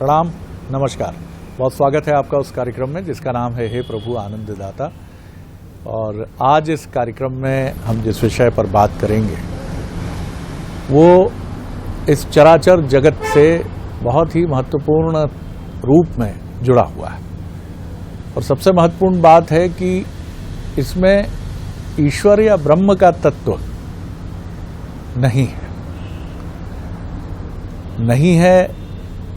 प्रणाम, नमस्कार। बहुत स्वागत है आपका उस कार्यक्रम में जिसका नाम है हे प्रभु आनंददाता। और आज इस कार्यक्रम में हम जिस विषय पर बात करेंगे वो इस चराचर जगत से बहुत ही महत्वपूर्ण रूप में जुड़ा हुआ है। और सबसे महत्वपूर्ण बात है कि इसमें ईश्वर या ब्रह्म का तत्व नहीं है।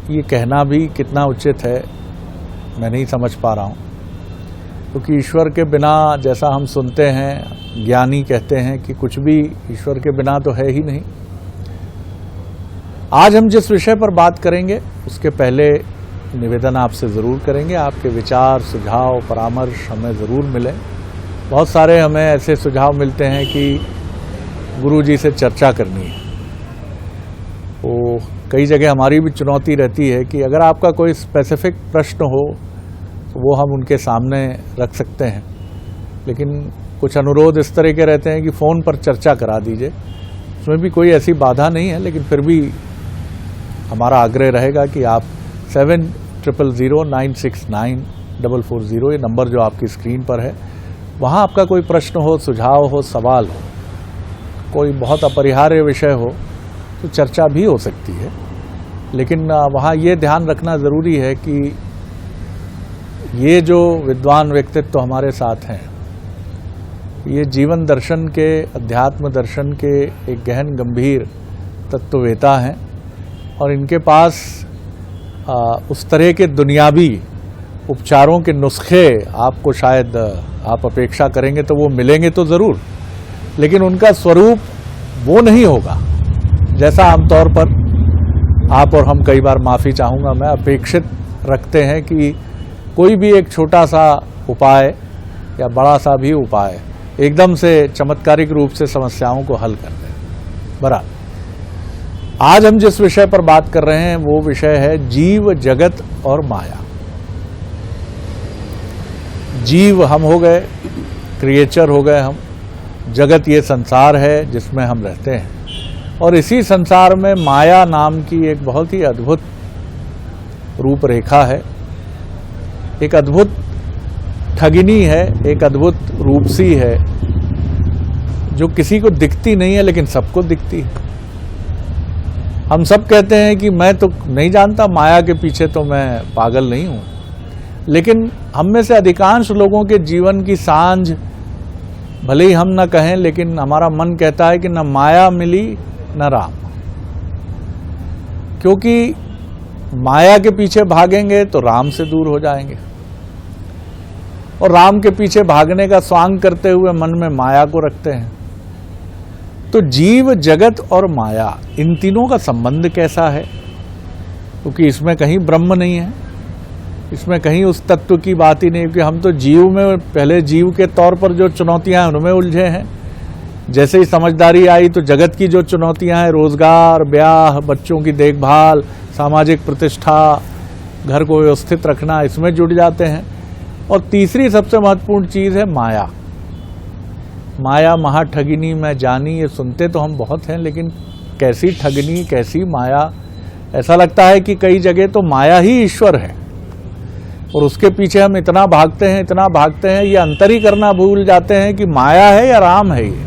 ये कहना भी कितना उचित है मैं नहीं समझ पा रहा हूँ, क्योंकि ईश्वर के बिना, जैसा हम सुनते हैं, ज्ञानी कहते हैं कि कुछ भी ईश्वर के बिना तो है ही नहीं। आज हम जिस विषय पर बात करेंगे उसके पहले निवेदन आपसे ज़रूर करेंगे, आपके विचार, सुझाव, परामर्श हमें ज़रूर मिले। बहुत सारे हमें ऐसे सुझाव मिलते हैं कि गुरुजी से चर्चा करनी है। तो कई जगह हमारी भी चुनौती रहती है कि अगर आपका कोई स्पेसिफिक प्रश्न हो तो वो हम उनके सामने रख सकते हैं, लेकिन कुछ अनुरोध इस तरह के रहते हैं कि फ़ोन पर चर्चा करा दीजिए। उसमें भी कोई ऐसी बाधा नहीं है, लेकिन फिर भी हमारा आग्रह रहेगा कि आप 7000969440 ये नंबर जो आपकी स्क्रीन पर है, वहाँ आपका कोई प्रश्न हो, सुझाव हो, सवाल हो, कोई बहुत अपरिहार्य विषय हो तो चर्चा भी हो सकती है। लेकिन वहाँ ये ध्यान रखना ज़रूरी है कि ये जो विद्वान व्यक्तित्व हमारे साथ हैं, ये जीवन दर्शन के, अध्यात्म दर्शन के एक गहन गंभीर तत्ववेता हैं और इनके पास उस तरह के दुनियावी उपचारों के नुस्खे आपको शायद आप अपेक्षा करेंगे तो वो मिलेंगे तो ज़रूर, लेकिन उनका स्वरूप वो नहीं होगा जैसा आमतौर पर आप और हम, कई बार माफ़ी चाहूँगा मैं, अपेक्षित रखते हैं कि कोई भी एक छोटा सा उपाय या बड़ा सा भी उपाय एकदम से चमत्कारिक रूप से समस्याओं को हल कर दे। बराबर आज हम जिस विषय पर बात कर रहे हैं वो विषय है जीव, जगत और माया। जीव हम हो गए, क्रिएचर हो गए हम, जगत ये संसार है जिसमें हम रहते हैं, और इसी संसार में माया नाम की एक बहुत ही अद्भुत रूपरेखा है, एक अद्भुत ठगिनी है, एक अद्भुत रूपसी है जो किसी को दिखती नहीं है लेकिन सबको दिखती है। हम सब कहते हैं कि मैं तो नहीं जानता, माया के पीछे तो मैं पागल नहीं हूँ, लेकिन हम में से अधिकांश लोगों के जीवन की सांझ भले ही हम न कहें, लेकिन हमारा मन कहता है कि न माया मिली न राम। क्योंकि माया के पीछे भागेंगे तो राम से दूर हो जाएंगे, और राम के पीछे भागने का स्वांग करते हुए मन में माया को रखते हैं। तो जीव, जगत और माया, इन तीनों का संबंध कैसा है? क्योंकि इसमें कहीं ब्रह्म नहीं है, इसमें कहीं उस तत्व की बात ही नहीं, क्योंकि हम तो जीव में, पहले जीव के तौर पर जो चुनौतियां हैं उनमें उलझे हैं। जैसे ही समझदारी आई तो जगत की जो चुनौतियां हैं, रोजगार, ब्याह, बच्चों की देखभाल, सामाजिक प्रतिष्ठा, घर को व्यवस्थित रखना, इसमें जुट जाते हैं। और तीसरी सबसे महत्वपूर्ण चीज़ है माया। माया महाठगिनी मैं जानी, ये सुनते तो हम बहुत हैं, लेकिन कैसी ठगनी, कैसी माया। ऐसा लगता है कि कई जगह तो माया ही ईश्वर है और उसके पीछे हम इतना भागते हैं, ये अंतर ही करना भूल जाते हैं कि माया है या राम है ये।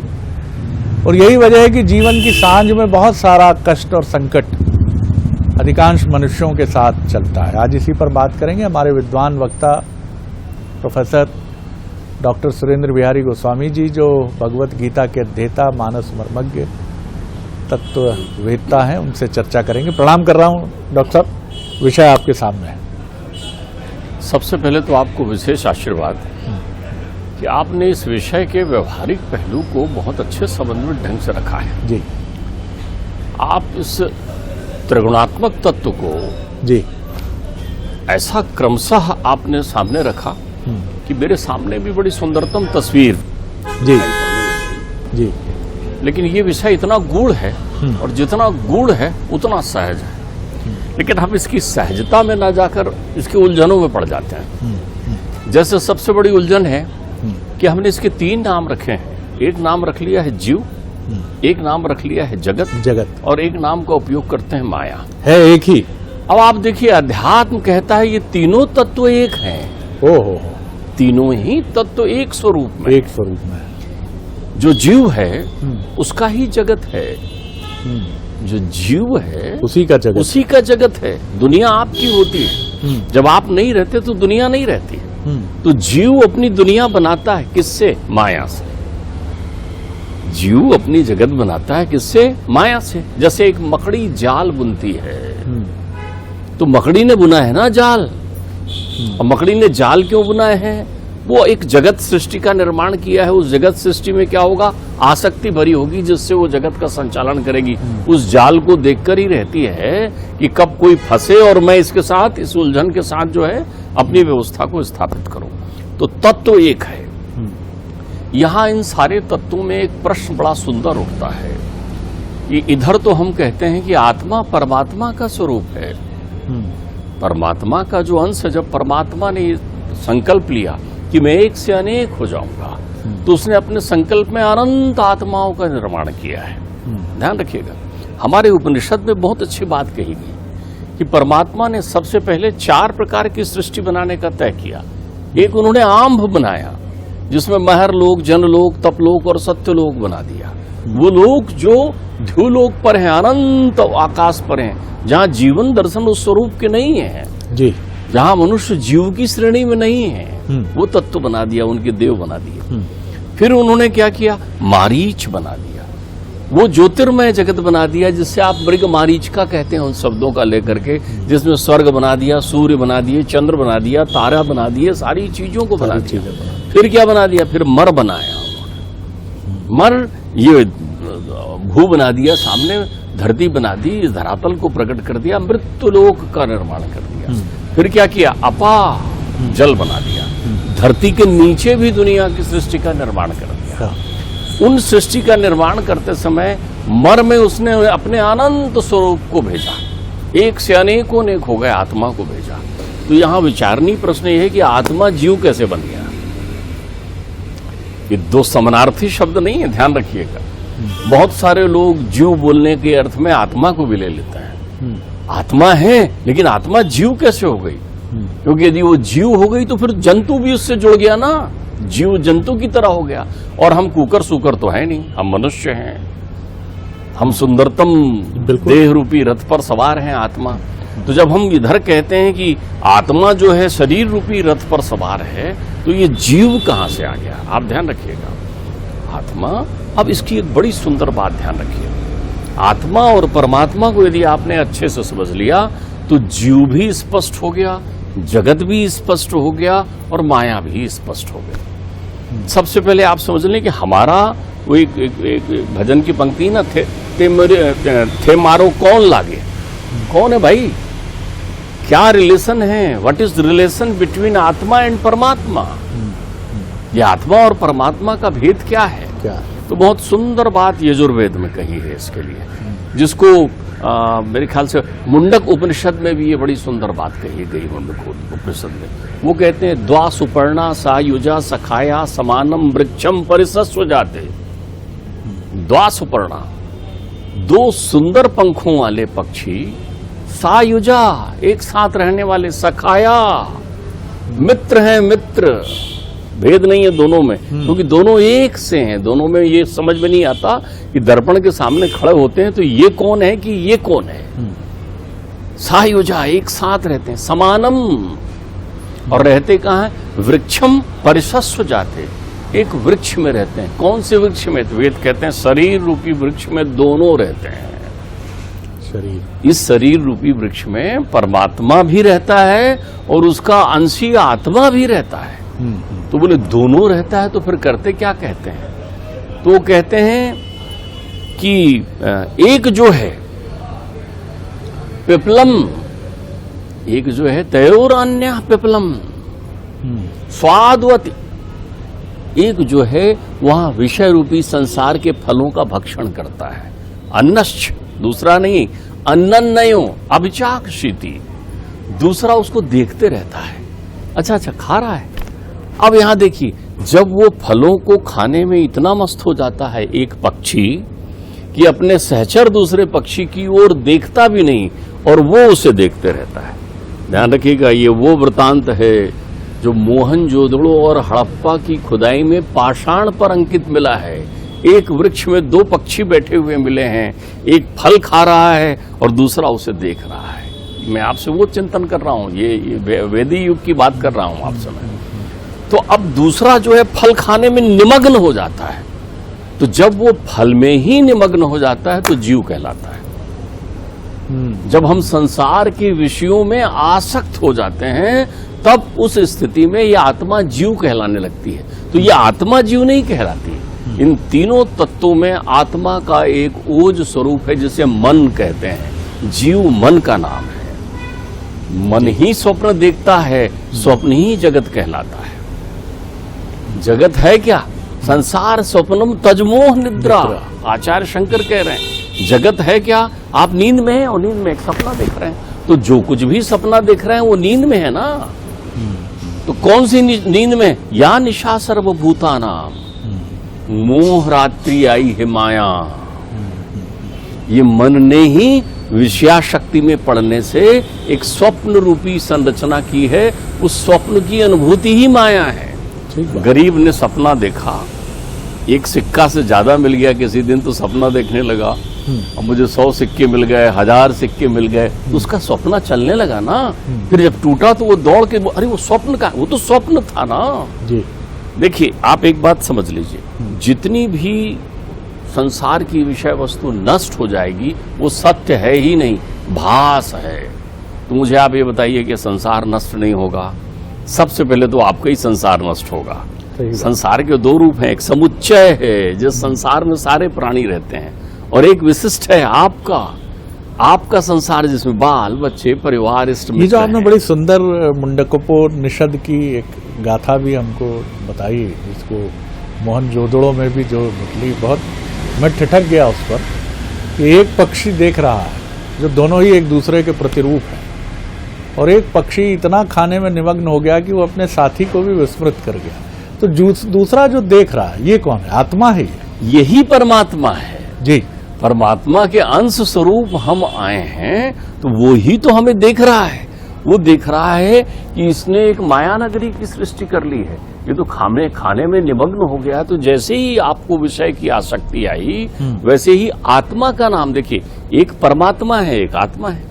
और यही वजह है कि जीवन की सांझ में बहुत सारा कष्ट और संकट अधिकांश मनुष्यों के साथ चलता है। आज इसी पर बात करेंगे। हमारे विद्वान वक्ता प्रोफेसर डॉक्टर सुरेंद्र बिहारी गोस्वामी जी, जो भगवत गीता के अध्येता, मानस मर्मज्ञ, तत्ववेत्ता हैं, उनसे चर्चा करेंगे। प्रणाम कर रहा हूँ डॉक्टर साहब, विषय आपके सामने है। सबसे पहले तो आपको विशेष आशीर्वाद कि आपने इस विषय के व्यवहारिक पहलू को बहुत अच्छे समन्वित ढंग से रखा है। जी, आप इस त्रिगुणात्मक तत्व को जी ऐसा क्रमशः आपने सामने रखा कि मेरे सामने भी बड़ी सुंदरतम तस्वीर जी। लेकिन ये विषय इतना गूढ़ है और जितना गूढ़ है उतना सहज है, लेकिन हम इसकी सहजता में ना जाकर इसके उलझनों में पड़ जाते हैं। जैसे सबसे बड़ी उलझन है कि हमने इसके 3 नाम रखे हैं। एक नाम रख लिया है जीव, एक नाम रख लिया है जगत, जगत, और एक नाम का उपयोग करते हैं माया। है एक ही, अब आप देखिए, अध्यात्म कहता है ये तीनों तत्व एक हैं। ओहो, तीनों ही तत्व एक स्वरूप में, एक स्वरूप में। जो जीव है उसका ही जगत है। जो जीव है उसी का जगत है। दुनिया आपकी होती है। जब आप नहीं रहते तो दुनिया नहीं रहती। तो जीव अपनी दुनिया बनाता है किससे? माया से। जीव अपनी जगत बनाता है किससे? माया से। जैसे एक मकड़ी जाल बुनती है, तो मकड़ी ने बुना है ना जाल। और मकड़ी ने जाल क्यों बुनाए हैं? वो एक जगत सृष्टि का निर्माण किया है। उस जगत सृष्टि में क्या होगा? आसक्ति भरी होगी, जिससे वो जगत का संचालन करेगी। उस जाल को देखकर ही रहती है कि कब कोई फंसे और मैं इसके साथ, इस उलझन के साथ जो है अपनी व्यवस्था को स्थापित करूं। तो तत्व एक है। यहां इन सारे तत्वों में एक प्रश्न बड़ा सुंदर उठता है कि इधर तो हम कहते हैं कि आत्मा परमात्मा का स्वरूप है। परमात्मा का जो अंश है, जब परमात्मा ने संकल्प लिया कि मैं एक से अनेक हो जाऊंगा, तो उसने अपने संकल्प में अनंत आत्माओं का निर्माण किया है। ध्यान रखिएगा, हमारे उपनिषद में बहुत अच्छी बात कही गई कि परमात्मा ने सबसे पहले 4 प्रकार की सृष्टि बनाने का तय किया। एक उन्होंने आम्भ बनाया, जिसमें महर लोक, जनलोक, तपलोक और सत्यलोक बना दिया। वो लोक जो ध्रुलोक पर हैं, अनंत आकाश पर हैं, जहाँ जीवन दर्शन उस स्वरूप के नहीं है जी, जहाँ मनुष्य जीव की श्रेणी में नहीं है, वो तत्व बना दिया, उनके देव बना दिए। फिर उन्होंने क्या किया? मारीच बना दिया। वो ज्योतिर्मय जगत बना दिया, जिससे आप मृग मारीचिका कहते हैं उन शब्दों का लेकर के, जिसमें स्वर्ग बना दिया, सूर्य बना दिए, चंद्र बना दिया, तारा बना दिए, सारी चीजों को बना दिया। फिर क्या बना दिया? फिर मर बनाया। मर ये भू बना दिया, सामने धरती बना दी, इस धरातल को प्रकट कर दिया, मृत्युलोक का निर्माण कर दिया। फिर क्या किया? अपा जल बना दिया, धरती के नीचे भी दुनिया की सृष्टि का निर्माण कर दिया। उन सृष्टि का निर्माण करते समय मर में उसने अपने अनंत स्वरूप को भेजा, एक से अनेकों नेक हो गए, आत्मा को भेजा। तो यहां विचारणीय प्रश्न यह है कि आत्मा जीव कैसे बन गया? ये 2 समानार्थी शब्द नहीं है, ध्यान रखिएगा। बहुत सारे लोग जीव बोलने के अर्थ में आत्मा को भी ले लेते हैं। आत्मा है, लेकिन आत्मा जीव कैसे हो गई? क्योंकि यदि वो जीव हो गई तो फिर जंतु भी उससे जुड़ गया ना, जीव जंतु की तरह हो गया। और हम कुकर सुकर तो है नहीं, हम मनुष्य हैं। हम सुंदरतम देह रूपी रथ पर सवार हैं, आत्मा। तो जब हम इधर कहते हैं कि आत्मा जो है शरीर रूपी रथ पर सवार है, तो ये जीव कहां से आ गया? आप ध्यान रखिएगा, आत्मा। अब इसकी एक बड़ी सुंदर बात ध्यान रखिए, आत्मा और परमात्मा को यदि आपने अच्छे से समझ लिया तो जीव भी स्पष्ट हो गया, जगत भी स्पष्ट हो गया और माया भी स्पष्ट हो गई। सबसे पहले आप समझ लें कि हमारा वो एक भजन की पंक्ति ना, थे मारो कौन लागे। कौन है भाई? क्या रिलेशन है? व्हाट इज रिलेशन बिटवीन आत्मा एंड परमात्मा? ये आत्मा और परमात्मा का भेद क्या है? तो बहुत सुंदर बात यजुर्वेद में कही है इसके लिए, जिसको मेरे ख्याल से मुंडक उपनिषद में भी ये बड़ी सुंदर बात कही गई। मुंडक उपनिषद में वो कहते हैं, द्वा सुपर्णा सायुजा सखाया समानम वृक्षम परिसस्व जाते। द्वा सुपर्णा, 2 सुंदर पंखों वाले पक्षी, सायुजा एक साथ रहने वाले, सखाया मित्र हैं, मित्र। भेद नहीं है दोनों में, क्योंकि दोनों एक से हैं। दोनों में ये समझ में नहीं आता कि दर्पण के सामने खड़े होते हैं तो ये कौन है कि ये कौन है। सायुजा एक साथ रहते हैं, समानम। और रहते कहाँ है? वृक्षम परिसस्व जाते, एक वृक्ष में रहते हैं। कौन से वृक्ष में? तो वेद कहते हैं शरीर रूपी वृक्ष में दोनों रहते हैं। शरीर, इस शरीर रूपी वृक्ष में परमात्मा भी रहता है और उसका अंशी आत्मा भी रहता है। तो बोले दोनों रहता है, तो फिर करते क्या कहते हैं? तो कहते हैं कि एक जो है पिपलम, एक जो है तयोरान्य पिपलम स्वादवती, एक जो है वहां विषय रूपी संसार के फलों का भक्षण करता है। अन्नश्च, दूसरा नहीं, अन्नन्नयो अभिचाक्षिति, दूसरा उसको देखते रहता है। अच्छा खा रहा है। अब यहां देखिए, जब वो फलों को खाने में इतना मस्त हो जाता है एक पक्षी कि अपने सहचर दूसरे पक्षी की ओर देखता भी नहीं और वो उसे देखते रहता है। ध्यान रखिएगा, ये वो वृतांत है जो मोहनजोदड़ो और हड़प्पा की खुदाई में पाषाण पर अंकित मिला है। एक वृक्ष में 2 पक्षी बैठे हुए मिले हैं, एक फल खा रहा है और दूसरा उसे देख रहा है। मैं आपसे वो चिंतन कर रहा हूं, ये वेदी युग की बात कर रहा हूं आपसे मैं। तो अब दूसरा जो है फल खाने में निमग्न हो जाता है। तो जब वो फल में ही निमग्न हो जाता है तो जीव कहलाता है। जब हम संसार के विषयों में आसक्त हो जाते हैं तब उस स्थिति में यह आत्मा जीव कहलाने लगती है। तो यह आत्मा जीव नहीं कहलाती। इन तीनों तत्वों में आत्मा का एक ओज स्वरूप है जिसे मन कहते हैं। जीव मन का नाम है। मन ही स्वप्न देखता है, स्वप्न ही जगत कहलाता है। जगत है क्या? संसार स्वप्नम तजमोह निद्रा, आचार्य शंकर कह रहे हैं। जगत है क्या? आप नींद में हैं और नींद में एक सपना देख रहे हैं। तो जो कुछ भी सपना देख रहे हैं वो नींद में है ना। तो कौन सी नींद में? या निशा सर्वभूतानाम, मोह रात्रि आई है माया। ये मन ने ही विषया शक्ति में पड़ने से एक स्वप्न रूपी संरचना की है। उस स्वप्न की अनुभूति ही माया है। गरीब ने सपना देखा, एक सिक्का से ज्यादा मिल गया किसी दिन तो सपना देखने लगा, अब मुझे 100 सिक्के मिल गए, 1000 सिक्के मिल गए, तो उसका सपना चलने लगा ना। फिर जब टूटा तो वो दौड़ के, अरे वो स्वप्न का, वो तो स्वप्न था ना जी। देखिए आप एक बात समझ लीजिए, जितनी भी संसार की विषय वस्तु नष्ट हो जाएगी वो सत्य है ही नहीं, भास है। तो मुझे आप ये बताइए कि संसार नष्ट नहीं होगा? सबसे पहले तो आपका ही संसार नष्ट होगा। संसार के 2 रूप हैं, एक समुच्चय है जिस संसार में सारे प्राणी रहते हैं, और एक विशिष्ट है आपका संसार जिसमें बाल बच्चे परिवार इष्ट मित्र। ये जो आपने बड़ी सुंदर मुंडकोपनिषद की एक गाथा भी हमको बताई, इसको मोहनजोदड़ो में भी जो निकली, बहुत मैं ठिठक गया उस पर कि एक पक्षी देख रहा है जो दोनों ही एक दूसरे के प्रतिरूप है, और एक पक्षी इतना खाने में निमग्न हो गया कि वो अपने साथी को भी विस्मृत कर गया। तो दूसरा जो देख रहा है ये कौन है? आत्मा ही है। यही परमात्मा है जी। परमात्मा के अंश स्वरूप हम आए हैं, तो वो ही तो हमें देख रहा है। वो देख रहा है कि इसने एक माया नगरी की सृष्टि कर ली है, ये तो खाने में निमग्न हो गया। तो जैसे ही आपको विषय की आसक्ति आई वैसे ही आत्मा का नाम देखिए, एक परमात्मा है एक आत्मा है।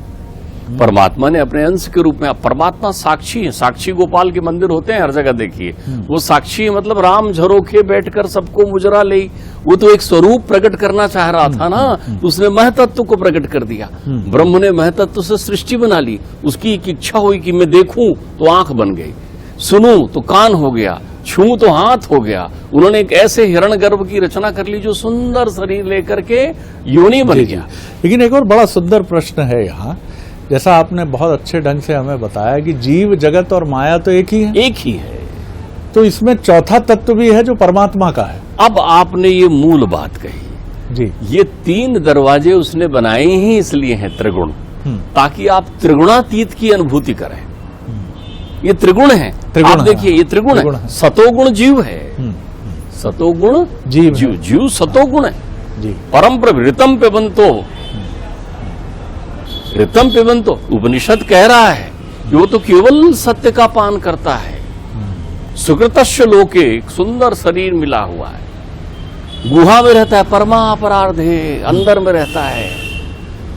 परमात्मा ने अपने अंश के रूप में, परमात्मा साक्षी है। साक्षी गोपाल के मंदिर होते हैं हर जगह, देखिए वो साक्षी है, मतलब राम झरोखे बैठकर सबको मुजरा ले। वो तो एक स्वरूप प्रकट करना चाह रहा था ना, तो उसने महतत्व को प्रकट कर दिया। ब्रह्म ने महतत्व से सृष्टि बना ली। उसकी एक इच्छा हुई कि मैं देखूं तो आंख बन गई, सुनूं तो कान हो गया, छूं तो हाथ हो गया। उन्होंने एक ऐसे हिरण्यगर्भ की रचना कर ली जो सुंदर शरीर लेकर के योनि बन गया। लेकिन एक और बड़ा सुंदर प्रश्न है यहाँ, जैसा आपने बहुत अच्छे ढंग से हमें बताया कि जीव जगत और माया तो एक ही है। एक ही है। तो इसमें चौथा तत्व भी है जो परमात्मा का है। अब आपने ये मूल बात कही जी। ये 3 दरवाजे उसने बनाए ही इसलिए हैं त्रिगुण, ताकि आप त्रिगुणातीत की अनुभूति करें। ये त्रिगुण है। आप देखिए ये त्रिगुण है। सतोगुण जीव है, सतोगुण जीव सतोगुण है जी। परम प्रवृतम पिबंतो, ऋतम पिबंतो, उपनिषद कह रहा है कि वो तो केवल सत्य का पान करता है। सुकृतस्य लोके, एक सुंदर शरीर मिला हुआ है, गुहा में रहता है, परमापरार्धे, अंदर में रहता है,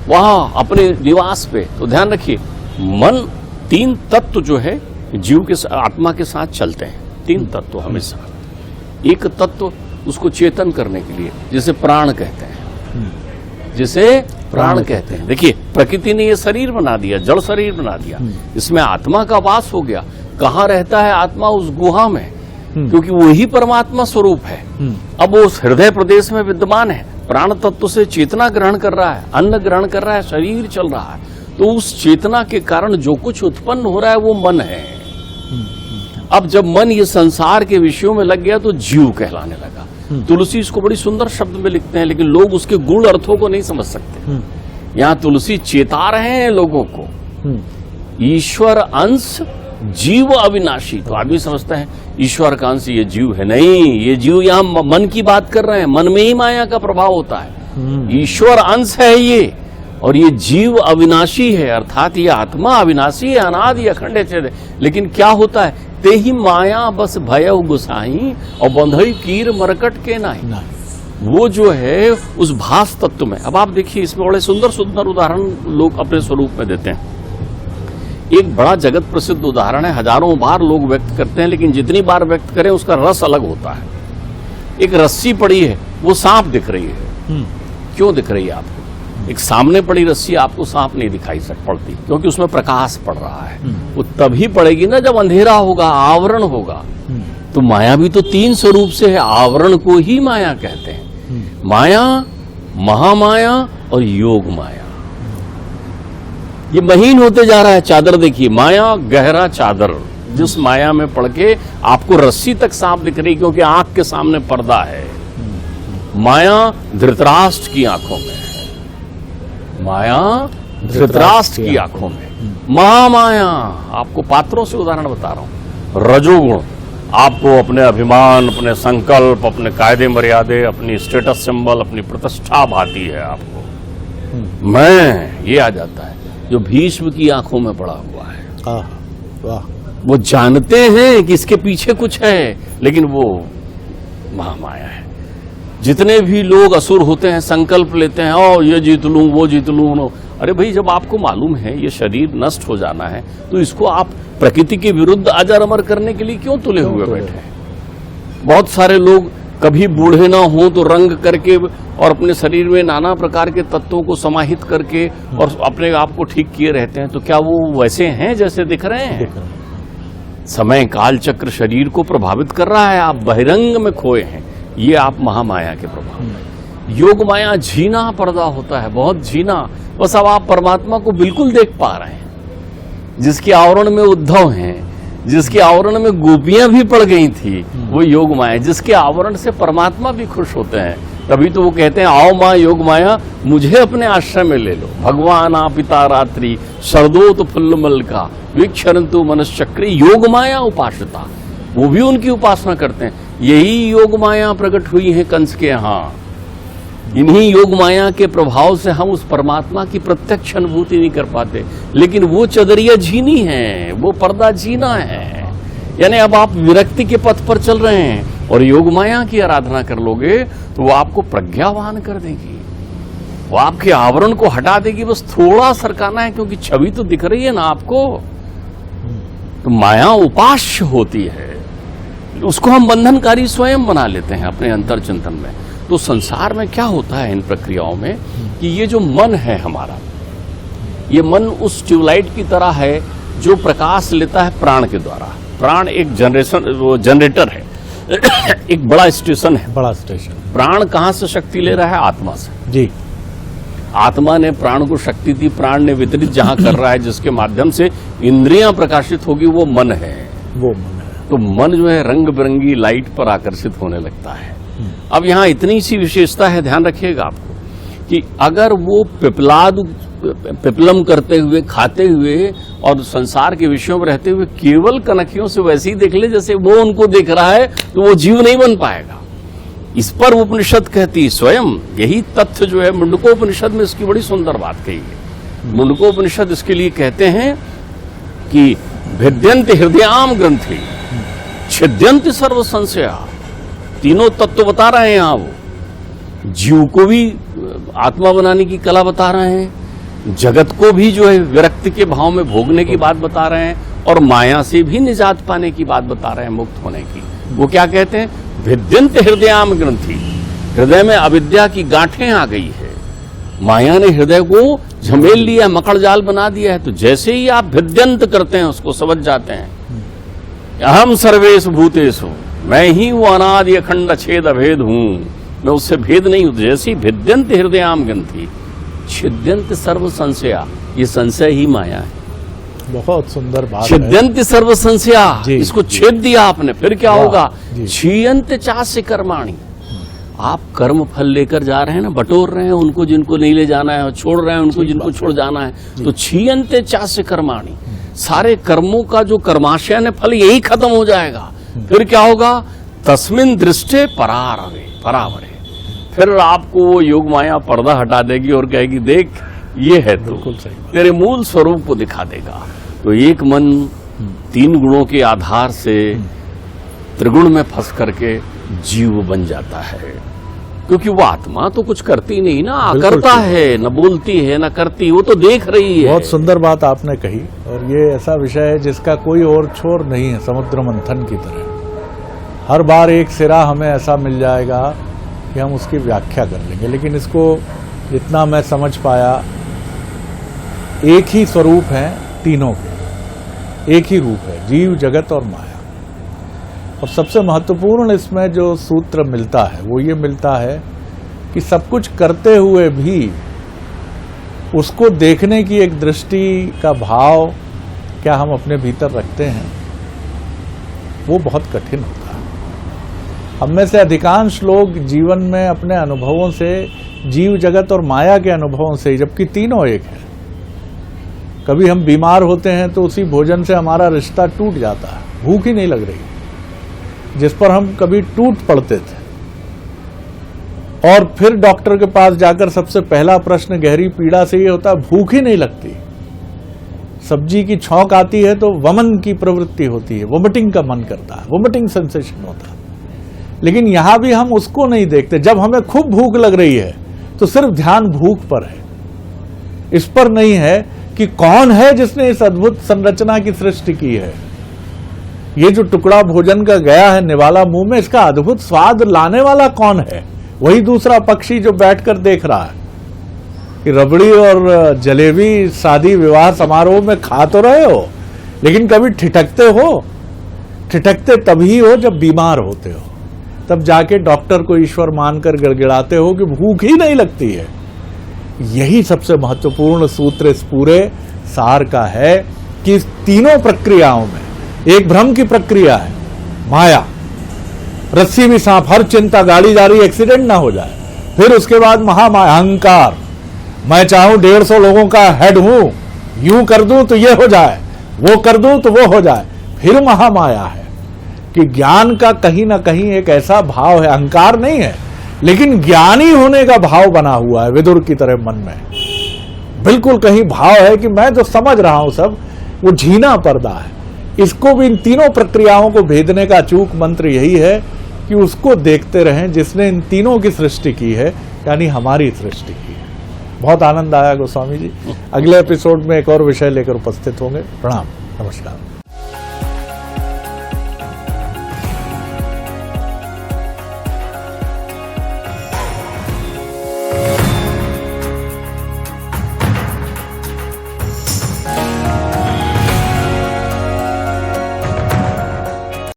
वहां अपने निवास पे। तो ध्यान रखिए, मन 3 तत्व जो है जीव के आत्मा के साथ चलते हैं। 3 तत्व हमेशा। एक तत्व उसको चेतन करने के लिए, जिसे प्राण कहते हैं, जिसे प्राण कहते हैं। देखिए प्रकृति ने ये शरीर बना दिया, जड़ शरीर बना दिया, इसमें आत्मा का वास हो गया। कहाँ रहता है आत्मा? उस गुहा में, क्योंकि वही परमात्मा स्वरूप है। अब वो उस हृदय प्रदेश में विद्यमान है। प्राण तत्व से चेतना ग्रहण कर रहा है, अन्न ग्रहण कर रहा है, शरीर चल रहा है। तो उस चेतना के कारण जो कुछ उत्पन्न हो रहा है वो मन है। अब जब मन ये संसार के विषयों में लग गया तो जीव कहलाने लगा। तुलसी इसको बड़ी सुंदर शब्द में लिखते हैं, लेकिन लोग उसके गूढ़ अर्थों को नहीं समझ सकते। यहाँ तुलसी चेता रहे हैं लोगों को, ईश्वर अंश जीव अविनाशी। तो आदमी समझता है ईश्वर का अंश ये जीव है, नहीं, ये जीव यहाँ मन की बात कर रहे हैं। मन में ही माया का प्रभाव होता है। ईश्वर अंश है ये, और ये जीव अविनाशी है, अर्थात ये आत्मा अविनाशी है, अनादि अखंड है। लेकिन क्या होता है, ते ही माया बस भय गुसाई और बंधई कीर मरकट के नाही। वो जो है उस भास तत्व में। अब आप देखिए, इसमें बड़े सुंदर सुंदर उदाहरण लोग अपने स्वरूप में देते हैं। एक बड़ा जगत प्रसिद्ध उदाहरण है, हजारों बार लोग व्यक्त करते हैं, लेकिन जितनी बार व्यक्त करें उसका रस अलग होता है। एक रस्सी पड़ी है, वो सांप दिख रही है। क्यों दिख रही है आपको? एक सामने पड़ी रस्सी आपको सांप नहीं दिखाई पड़ती, क्योंकि उसमें प्रकाश पड़ रहा है। वो तभी पड़ेगी ना जब अंधेरा होगा, आवरण होगा। तो माया भी तो तीन स्वरूप से है, आवरण को ही माया कहते हैं। माया, महामाया और योग माया। ये महीन होते जा रहा है चादर, देखिए माया गहरा चादर, जिस माया में पड़ के आपको रस्सी तक सांप दिख रही, क्योंकि आंख के सामने पर्दा है। माया धृतराष्ट्र की आंखों में है, माया धृतराष्ट्र की आंखों में। महामाया, आपको पात्रों से उदाहरण बता रहा हूं। रजोगुण, आपको अपने अभिमान, अपने संकल्प, अपने कायदे मर्यादे, अपनी स्टेटस सिंबल, अपनी प्रतिष्ठा भाती है आपको। मैं, ये आ जाता है, जो भीष्म की आंखों में पड़ा हुआ है। वाह। वो जानते हैं कि इसके पीछे कुछ है, लेकिन वो महामाया है। जितने भी लोग असुर होते हैं, संकल्प लेते हैं, ओ ये जीत लूं, वो जीत लूं। अरे भाई, जब आपको मालूम है ये शरीर नष्ट हो जाना है, तो इसको आप प्रकृति के विरुद्ध अजर अमर करने के लिए क्यों तुले हुए बैठे हैं? बहुत सारे लोग कभी बूढ़े ना हो तो रंग करके और अपने शरीर में नाना प्रकार के तत्वों को समाहित करके और अपने आप को ठीक किए रहते हैं। तो क्या वो वैसे हैं जैसे दिख रहे हैं? समय काल चक्र शरीर को प्रभावित कर रहा है, आप बहिरंग में खोए हैं। ये आप महामाया के प्रभाव में। योग माया झीना पर्दा होता है, बहुत झीना। बस अब आप परमात्मा को बिल्कुल देख पा रहे हैं, जिसके आवरण में उद्धव हैं, जिसके आवरण में गोपियां भी पड़ गई थी, वो योग माया। जिसके आवरण से परमात्मा भी खुश होते हैं। तभी तो वो कहते हैं, आओ माँ योग माया, मुझे अपने आश्रय में ले लो। भगवान पिता रात्रि शरदोत फुल्लमल का वीक्षरंतु मनश्चक्री योग माया उपासता। वो भी उनकी उपासना करते हैं। यही योग माया प्रकट हुई है कंस के यहाँ। इन्हीं योग माया के प्रभाव से हम उस परमात्मा की प्रत्यक्ष अनुभूति नहीं कर पाते। लेकिन वो चदरिया झीनी है, वो पर्दा झीना है। यानी अब आप विरक्ति के पथ पर चल रहे हैं और योग माया की आराधना कर लोगे तो वो आपको प्रज्ञावान कर देगी, वो आपके आवरण को हटा देगी। बस थोड़ा सरकाना है, क्योंकि छवि तो दिख रही है ना आपको। तो माया उपास्य होती है, उसको हम बंधनकारी स्वयं बना लेते हैं अपने अंतर चिंतन में। तो संसार में क्या होता है इन प्रक्रियाओं में कि ये जो मन है हमारा, ये मन उस ट्यूबलाइट की तरह है जो प्रकाश लेता है प्राण के द्वारा। प्राण एक जनरेटर है, एक बड़ा स्टेशन है। बड़ा स्टेशन। प्राण कहां से शक्ति ले रहा है? आत्मा से। जी। आत्मा ने प्राण को शक्ति दी, प्राण ने वितरित जहां कर रहा है, जिसके माध्यम से इंद्रियां प्रकाशित होगी, वो मन है। वो मन है। तो मन जो है रंग बिरंगी लाइट पर आकर्षित होने लगता है। अब यहां इतनी सी विशेषता है, ध्यान रखिएगा आपको, कि अगर वो पिपलम करते हुए, खाते हुए और संसार के विषयों में रहते हुए केवल कनखियों से वैसे ही देख ले जैसे वो उनको देख रहा है, तो वो जीव नहीं बन पाएगा। इस पर उपनिषद कहती है स्वयं। यही तथ्य जो है मुंडकोपनिषद में इसकी बड़ी सुंदर बात कही है। मुंडकोपनिषद इसके लिए कहते हैं कि भिद्यन्ति हृदयाम ग्रंथि छिद्यन्ति सर्व संशया। तीनों तत्व बता रहे हैं यहाँ। वो जीव को भी आत्मा बनाने की कला बता रहे हैं, जगत को भी जो है विरक्ति के भाव में भोगने की बात बता रहे हैं, और माया से भी निजात पाने की बात बता रहे हैं, मुक्त होने की। वो क्या कहते हैं? भिद्यन्त हृदयाम ग्रंथि। हृदय में अविद्या की गांठें आ गई है, माया ने हृदय को झमेल लिया, मकड़ जाल बना दिया है। तो जैसे ही आप भिद्यंत करते हैं, उसको समझ जाते हैं, अहम सर्वेषु भूतेषु, मैं ही वो अनादि अखंड छेद अभेद हूं, मैं उससे भेद नहीं हूं। जैसे भिद्यन्त हृदयाम ग्रंथि छिद्यन्त सर्व संशया, ये संशय ही माया है। बहुत सुंदर बात है। छिद्यन्त सर्व संशया, इसको छेद दिया आपने, फिर क्या होगा? क्षीयन्त चास्य कर्माणि। आप कर्म फल लेकर जा रहे हैं ना, बटोर रहे हैं उनको जिनको नहीं ले जाना है, और छोड़ रहे हैं उनको जिनको छोड़ जाना है। तो क्षीयन्त चास्य कर्माणि, सारे कर्मों का जो कर्माशय ने फल यही खत्म हो जाएगा। फिर क्या होगा? तस्मिन् दृष्टे परावरे। फिर आपको वो योग माया पर्दा हटा देगी और कहेगी, देख ये है तो बिल्कुल सही बात। तेरे मूल स्वरूप को दिखा देगा। तो एक मन 3 गुणों के आधार से त्रिगुण में फंस करके जीव बन जाता है, क्योंकि वो आत्मा तो कुछ करती नहीं ना, करता है, न बोलती है न करती, वो तो देख रही है। बहुत सुंदर बात आपने कही, और ये ऐसा विषय है जिसका कोई और छोर नहीं है, समुद्र मंथन की तरह। हर बार एक सिरा हमें ऐसा मिल जाएगा कि हम उसकी व्याख्या कर लेंगे, लेकिन इसको जितना मैं समझ पाया, एक ही स्वरूप है तीनों के, एक ही रूप है, जीव, जगत और माया। और सबसे महत्वपूर्ण इसमें जो सूत्र मिलता है वो ये मिलता है कि सब कुछ करते हुए भी उसको देखने की एक दृष्टि का भाव क्या हम अपने भीतर रखते हैं, वो बहुत कठिन होता है। हम में से अधिकांश लोग जीवन में अपने अनुभवों से, जीव जगत और माया के अनुभवों से, जबकि तीनों एक है। कभी हम बीमार होते हैं तो उसी भोजन से हमारा रिश्ता टूट जाता है, भूख ही नहीं लग रही, जिस पर हम कभी टूट पड़ते थे। और फिर डॉक्टर के पास जाकर सबसे पहला प्रश्न गहरी पीड़ा से ये होता है, भूख ही नहीं लगती। सब्जी की छौंक आती है तो वमन की प्रवृत्ति होती है, वोमिटिंग का मन करता है, वोमिटिंग सेंसेशन होता है। लेकिन यहां भी हम उसको नहीं देखते। जब हमें खूब भूख लग रही है तो सिर्फ ध्यान भूख पर है, इस पर नहीं है कि कौन है जिसने इस अद्भुत संरचना की सृष्टि की है। ये जो टुकड़ा भोजन का गया है निवाला मुंह में, इसका अद्भुत स्वाद लाने वाला कौन है? वही दूसरा पक्षी जो बैठकर देख रहा है कि रबड़ी और जलेबी शादी विवाह समारोह में खा तो रहे हो, लेकिन कभी ठिठकते हो? ठिठकते तभी हो जब बीमार होते हो, तब जाके डॉक्टर को ईश्वर मानकर गिड़गिड़ाते हो कि भूख ही नहीं लगती है। यही सबसे महत्वपूर्ण सूत्र इस पूरे सार का है कि इस तीनों प्रक्रियाओं में एक भ्रम की प्रक्रिया है, माया, रस्सी भी सांप, हर चिंता, गाड़ी जा रही, एक्सीडेंट ना हो जाए। फिर उसके बाद महामाया, अहंकार, मैं चाहूं 150 लोगों का हेड हूं, यूं कर दूं तो ये हो जाए, वो कर दूं तो वो हो जाए। फिर महामाया है कि ज्ञान का कहीं ना कहीं एक ऐसा भाव है, अहंकार नहीं है लेकिन ज्ञानी होने का भाव बना हुआ है, विदुर की तरह मन में बिल्कुल कहीं भाव है कि मैं जो समझ रहा हूं सब वो झीना पर्दा है। इसको भी, इन तीनों प्रक्रियाओं को भेदने का अचूक मंत्र यही है कि उसको देखते रहें जिसने इन तीनों की सृष्टि की है, यानी हमारी सृष्टि की है। बहुत आनंद आया गोस्वामी जी। अगले एपिसोड में एक और विषय लेकर उपस्थित होंगे। प्रणाम, नमस्कार।